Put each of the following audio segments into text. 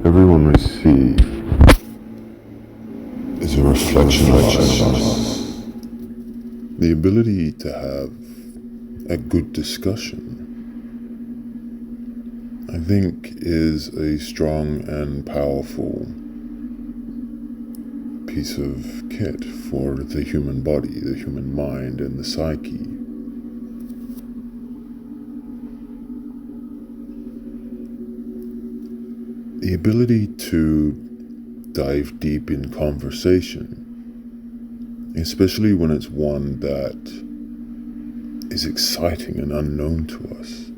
Everyone we see is a reflection of us. The ability to have a good discussion, I think, is a strong and powerful piece of kit for the human body, the human mind, and the psyche. The ability to dive deep in conversation, especially when it's one that is exciting and unknown to us,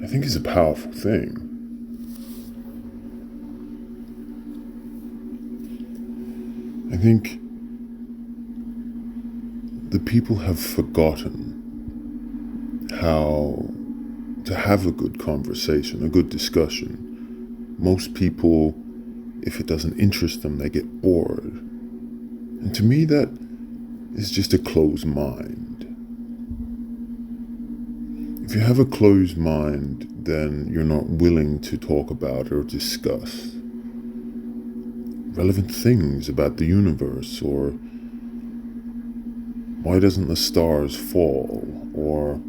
I think is a powerful thing. I think the people have forgotten how to have a good conversation, a good discussion. Most people, if it doesn't interest them, they get bored. And to me, that is just a closed mind. If you have a closed mind, then you're not willing to talk about or discuss relevant things about the universe, or why doesn't the stars fall, or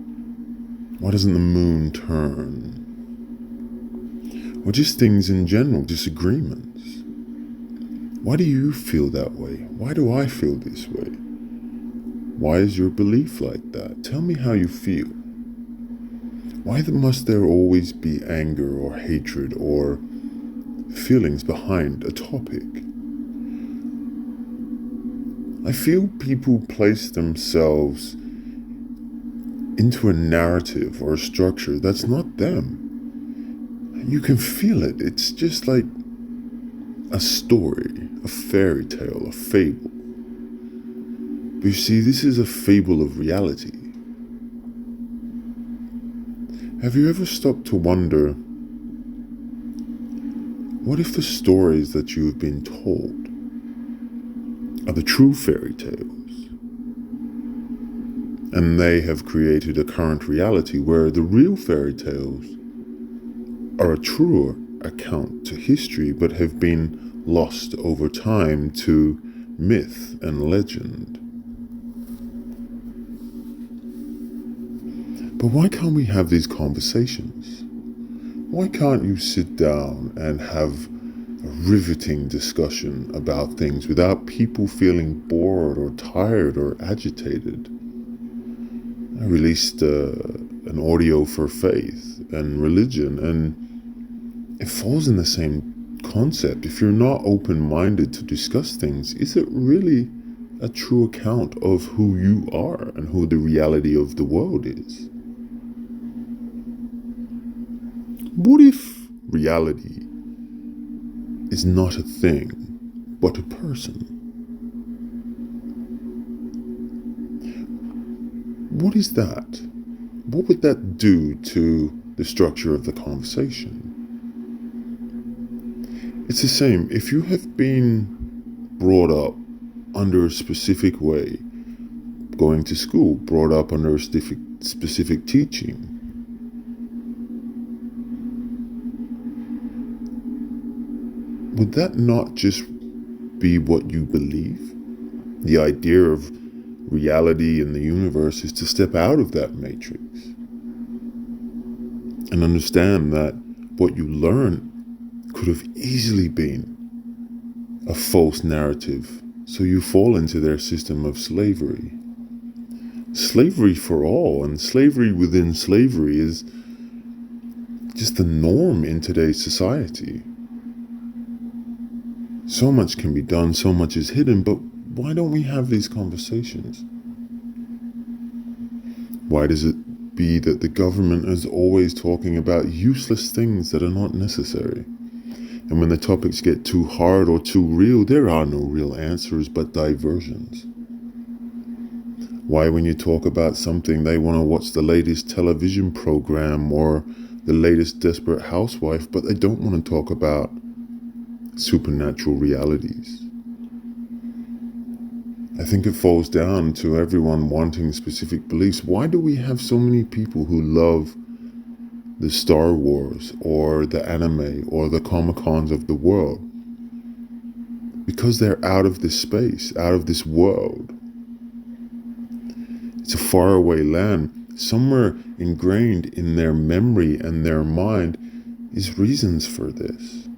why doesn't the moon turn, or just things in general, disagreements. Why do you feel that way? Why do I feel this way? Why is your belief like that? Tell me how you feel. Why must there always be anger or hatred or feelings behind a topic? I feel people place themselves into a narrative or a structure that's not them. You can feel it. It's just like a story, a fairy tale, a fable. But you see, this is a fable of reality. Have you ever stopped to wonder, what if the stories that you have been told are the true fairy tales, and they have created a current reality where the real fairy tales are a truer account to history but have been lost over time to myth and legend? But why can't we have these conversations? Why can't you sit down and have a riveting discussion about things without people feeling bored or tired or agitated? I released an audio for faith and religion, and it falls in the same concept. If you're not open-minded to discuss things, is it really a true account of who you are and who the reality of the world is? What if reality is not a thing, but a person? What is that? What would that do to the structure of the conversation? It's the same. If you have been brought up under a specific way, going to school, brought up under a specific teaching, would that not just be what you believe? The idea of reality in the universe is to step out of that matrix and understand that what you learn could have easily been a false narrative, so you fall into their system of slavery. Slavery for all, and slavery within slavery is just the norm in today's society. So much can be done, so much is hidden, but why don't we have these conversations? Why does it be that the government is always talking about useless things that are not necessary? And when the topics get too hard or too real, there are no real answers but diversions. Why, when you talk about something, they want to watch the latest television program or the latest Desperate Housewife, but they don't want to talk about supernatural realities? I think it falls down to everyone wanting specific beliefs. Why do we have so many people who love the Star Wars or the anime or the Comic-Cons of the world, because they're out of this space, out of this world. It's a faraway land. Somewhere ingrained in their memory and their mind is reasons for this.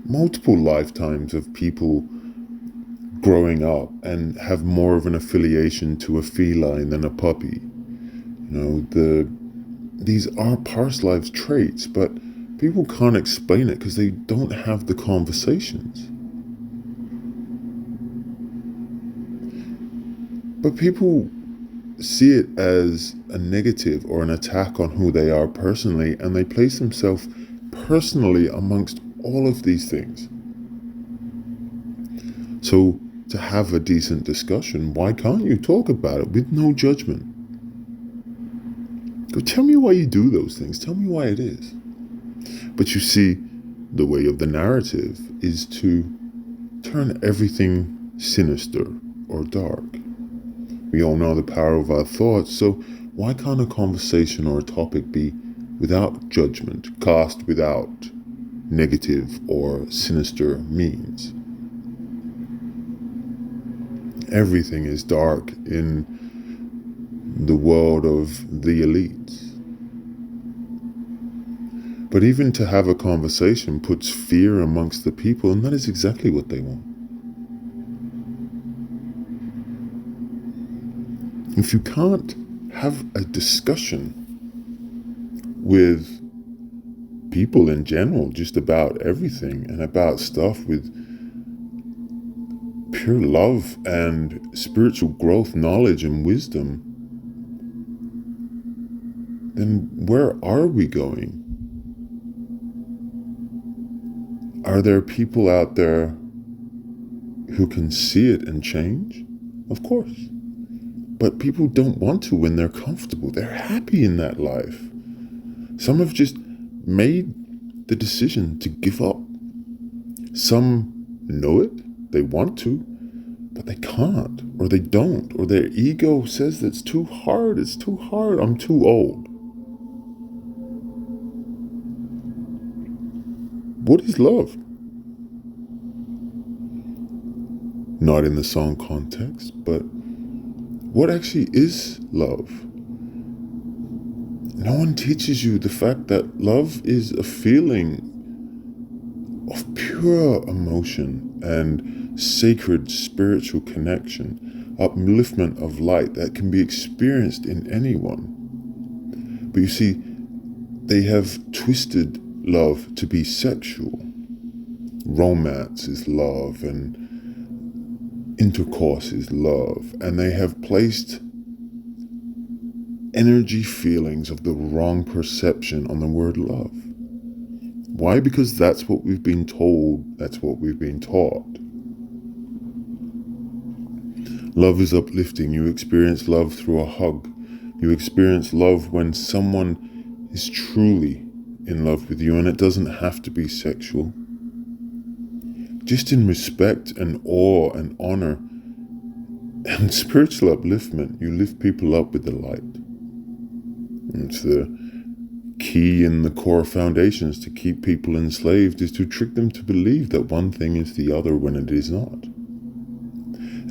Multiple lifetimes of people growing up and have more of an affiliation to a feline than a puppy. These are past lives traits, but people can't explain it because they don't have the conversations. But people see it as a negative or an attack on who they are personally, and they place themselves personally amongst all of these things. So to have a decent discussion, why can't you talk about it with no judgment? Go tell me why you do those things. Tell me why it is. But you see, the way of the narrative is to turn everything sinister or dark. We all know the power of our thoughts, so why can't a conversation or a topic be without judgment, cast without negative or sinister means? Everything is dark in the world of the elites. But even to have a conversation puts fear amongst the people, and that is exactly what they want. If you can't have a discussion with people in general, just about everything and about stuff with pure love and spiritual growth, knowledge and wisdom, then where are we going? Are there people out there who can see it and change? Of course. But people don't want to when they're comfortable. They're happy in that life. Some have just made the decision to give up. Some know it, they want to, but they can't, or they don't, or their ego says that it's too hard, I'm too old. What is love? Not in the song context, but what actually is love? No one teaches you the fact that love is a feeling of pure emotion and sacred spiritual connection, upliftment of light that can be experienced in anyone. But you see, they have twisted love to be sexual. Romance is love and intercourse is love, and they have placed energy feelings of the wrong perception on the word love. Why? Because that's what we've been told, that's what we've been taught. Love is uplifting. You experience love through a hug. You experience love when someone is truly in love with you, and it doesn't have to be sexual. Just in respect and awe and honor and spiritual upliftment, you lift people up with the light. It's the key in the core foundations to keep people enslaved, is to trick them to believe that one thing is the other when it is not.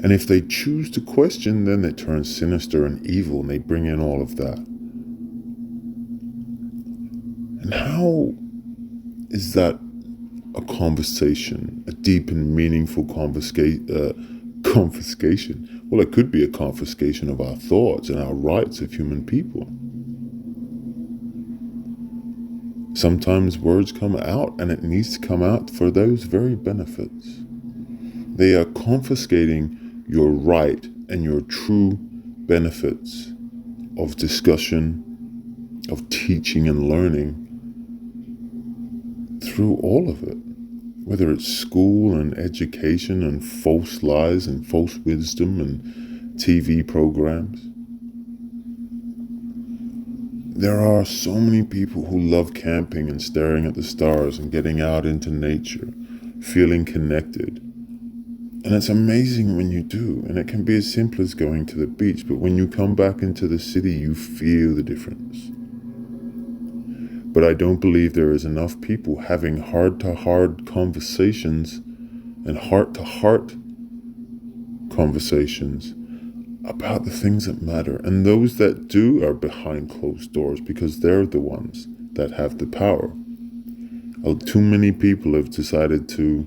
And if they choose to question, then they turn sinister and evil, and they bring in all of that. And how is that a conversation, a deep and meaningful confiscation? Well, it could be a confiscation of our thoughts and our rights of human people. Sometimes words come out, and it needs to come out for those very benefits. They are confiscating your right and your true benefits of discussion, of teaching and learning through all of it, whether it's school and education and false lies and false wisdom and TV programs. There are so many people who love camping and staring at the stars and getting out into nature, feeling connected. And it's amazing when you do, and it can be as simple as going to the beach, but when you come back into the city, you feel the difference. But I don't believe there is enough people having heart-to-heart conversations and heart-to-heart conversations about the things that matter. And those that do are behind closed doors because they're the ones that have the power. Too many people have decided to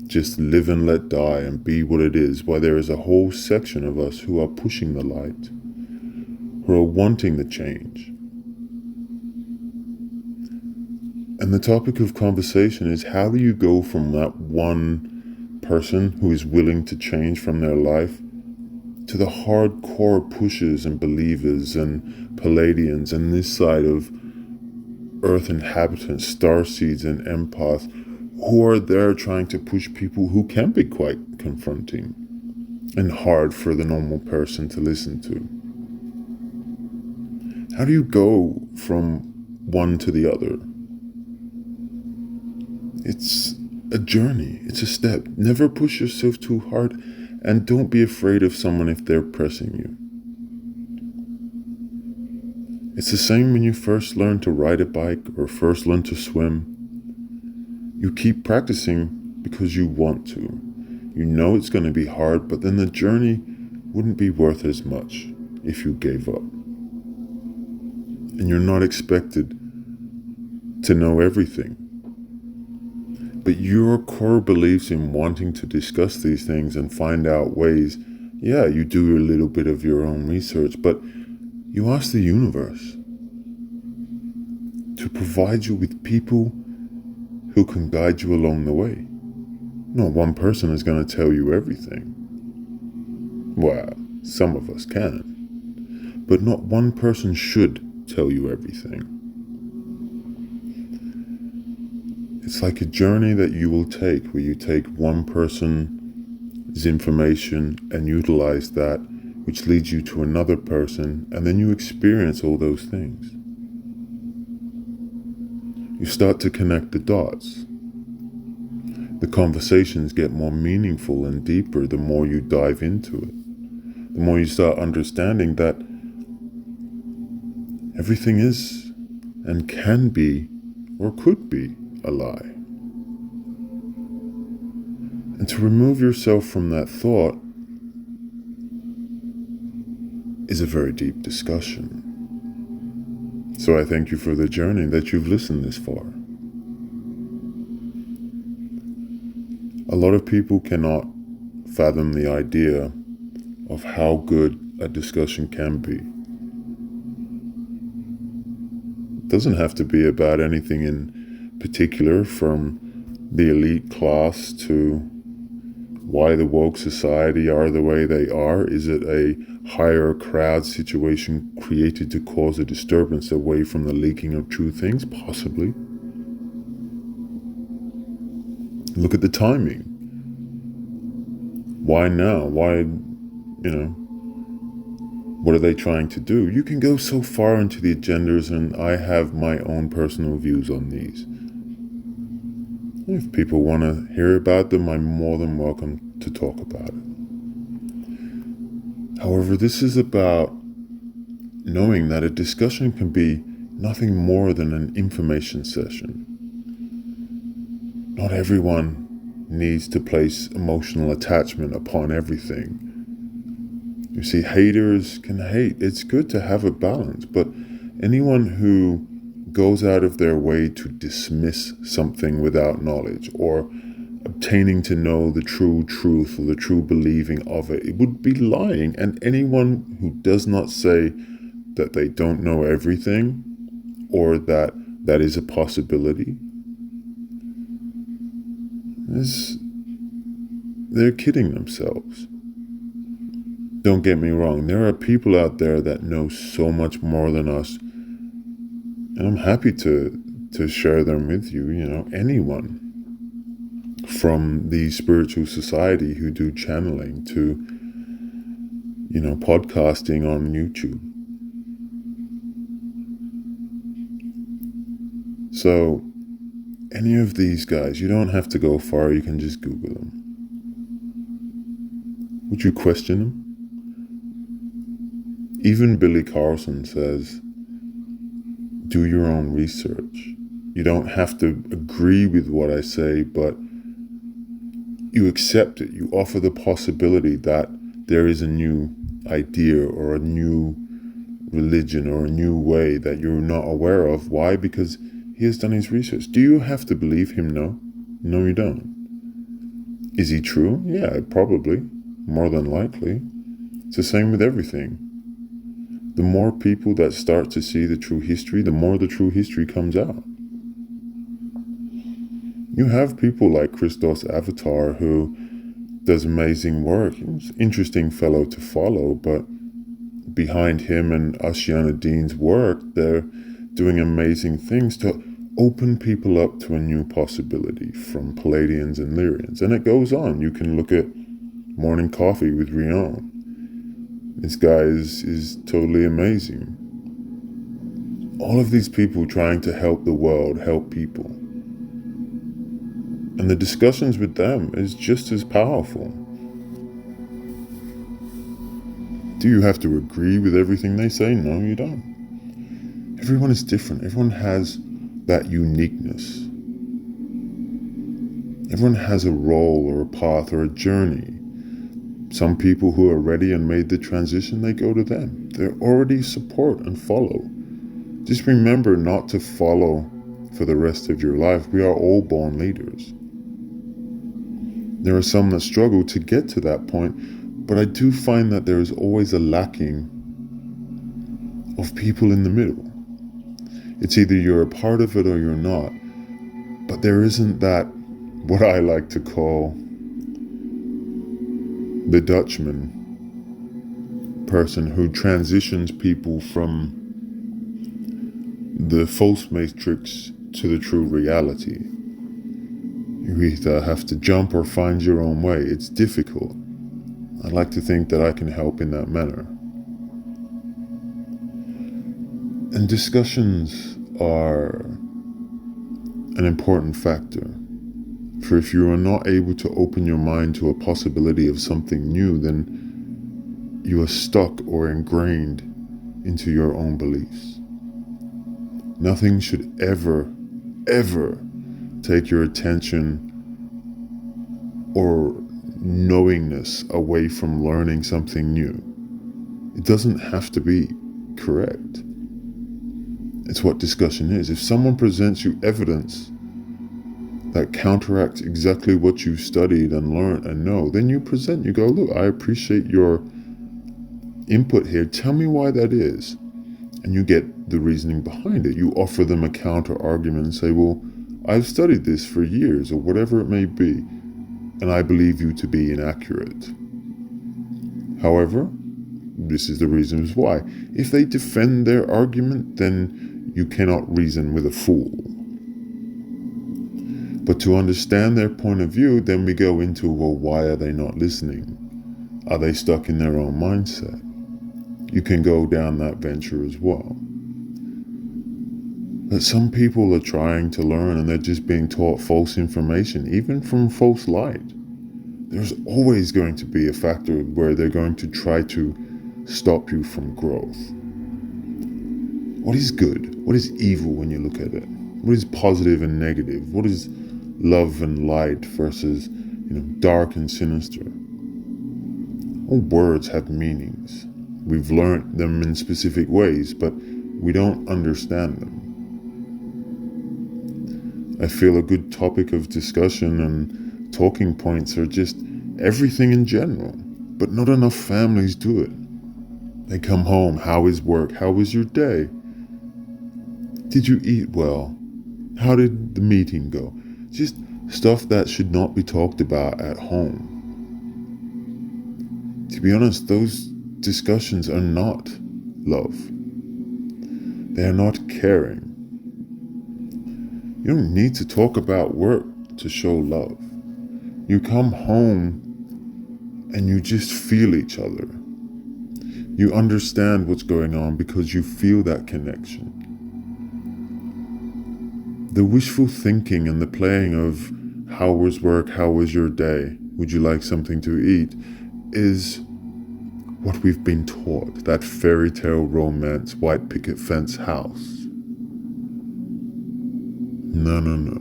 just live and let die and be what it is, while there is a whole section of us who are pushing the light, who are wanting the change. And the topic of conversation is, how do you go from that one person who is willing to change from their life to the hardcore pushers and believers and Palladians and this side of Earth inhabitants, starseeds and empaths, who are there trying to push people who can be quite confronting and hard for the normal person to listen to? How do you go from one to the other? It's a journey. It's a step. Never push yourself too hard, and don't be afraid of someone if they're pressing you. It's the same when you first learn to ride a bike or first learn to swim. You keep practicing because you want to. You know it's going to be hard, but then the journey wouldn't be worth as much if you gave up. And you're not expected to know everything. But your core beliefs in wanting to discuss these things and find out ways, yeah, you do a little bit of your own research, but you ask the universe to provide you with people who can guide you along the way. Not one person is going to tell you everything. Well, some of us can. But not one person should tell you everything. It's like a journey that you will take, where you take one person's information and utilize that, which leads you to another person, and then you experience all those things. You start to connect the dots. The conversations get more meaningful and deeper the more you dive into it. The more you start understanding that everything is and can be or could be a lie. And to remove yourself from that thought is a very deep discussion. So I thank you for the journey that you've listened this far. A lot of people cannot fathom the idea of how good a discussion can be. It doesn't have to be about anything in particular, from the elite class to why the woke society are the way they are. Is it a higher crowd situation created to cause a disturbance away from the leaking of true things? Possibly. Look at the timing. Why now? Why, what are they trying to do? You can go so far into the agendas, and I have my own personal views on these. If people want to hear about them, I'm more than welcome to talk about it. However, this is about knowing that a discussion can be nothing more than an information session. Not everyone needs to place emotional attachment upon everything. You see, haters can hate. It's good to have a balance, but anyone who goes out of their way to dismiss something without knowledge or obtaining to know the true truth or the true believing of it, it would be lying. And anyone who does not say that they don't know everything or that that is a possibility, they're kidding themselves. Don't get me wrong, there are people out there that know so much more than us, and I'm happy to share them with you. Anyone from the spiritual society who do channeling to, podcasting on YouTube. So, any of these guys, you don't have to go far, you can just Google them. Would you question them? Even Billy Carlson says, do your own research. You don't have to agree with what I say, but you accept it. You offer the possibility that there is a new idea or a new religion or a new way that you're not aware of. Why? Because he has done his research. Do you have to believe him? No. No, you don't. Is he true? Yeah, probably. More than likely. It's the same with everything. The more people that start to see the true history, the more the true history comes out. You have people like Christos Avatar who does amazing work. He's an interesting fellow to follow, but behind him and Ashiana Dean's work, they're doing amazing things to open people up to a new possibility from Palladians and Lyrians. And it goes on. You can look at Morning Coffee with Rion. This guy is totally amazing. All of these people trying to help the world, help people. And the discussions with them is just as powerful. Do you have to agree with everything they say? No, you don't. Everyone is different. Everyone has that uniqueness. Everyone has a role or a path or a journey. Some people who are ready and made the transition, they go to them. They already support and follow. Just remember not to follow for the rest of your life. We are all born leaders. There are some that struggle to get to that point, but I do find that there is always a lacking of people in the middle. It's either you're a part of it or you're not, but there isn't that, what I like to call the Dutchman person who transitions people from the false matrix to the true reality. You either have to jump or find your own way. It's difficult. I'd like to think that I can help in that manner. And discussions are an important factor. For if you are not able to open your mind to a possibility of something new, then you are stuck or ingrained into your own beliefs. Nothing should ever take your attention or knowingness away from learning something new. It doesn't have to be correct. It's what discussion is. If someone presents you evidence that counteracts exactly what you've studied and learned and know, then you present, you go, look, I appreciate your input here. Tell me why that is. And you get the reasoning behind it. You offer them a counter argument and say, well, I've studied this for years or whatever it may be, and I believe you to be inaccurate. However, this is the reasons why. If they defend their argument, then you cannot reason with a fool. But to understand their point of view, then we go into, well, why are they not listening? Are they stuck in their own mindset? You can go down that venture as well. But some people are trying to learn and they're just being taught false information, even from false light. There's always going to be a factor where they're going to try to stop you from growth. What is good? What is evil when you look at it? What is positive and negative? What is love and light versus, dark and sinister? All words have meanings. We've learned them in specific ways, but we don't understand them. I feel a good topic of discussion and talking points are just everything in general, but not enough families do it. They come home, how is work? How was your day? Did you eat well? How did the meeting go? Just stuff that should not be talked about at home. To be honest, those discussions are not love. They are not caring. You don't need to talk about work to show love. You come home and you just feel each other. You understand what's going on because you feel that connection. The wishful thinking and the playing of how was work, how was your day, would you like something to eat, is what we've been taught, that fairy tale romance, white picket fence house. No, no, no.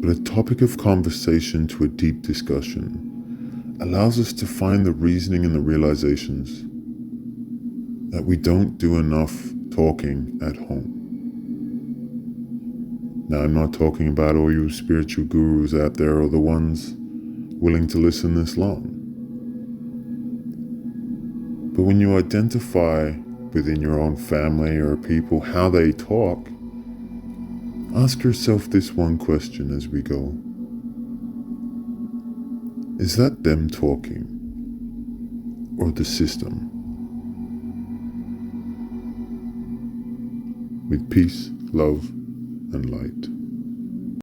But a topic of conversation to a deep discussion allows us to find the reasoning and the realizations that we don't do enough talking at home. Now, I'm not talking about all you spiritual gurus out there or the ones willing to listen this long. But when you identify within your own family or people how they talk, ask yourself this one question as we go. Is that them talking or the system? With peace, love, and light.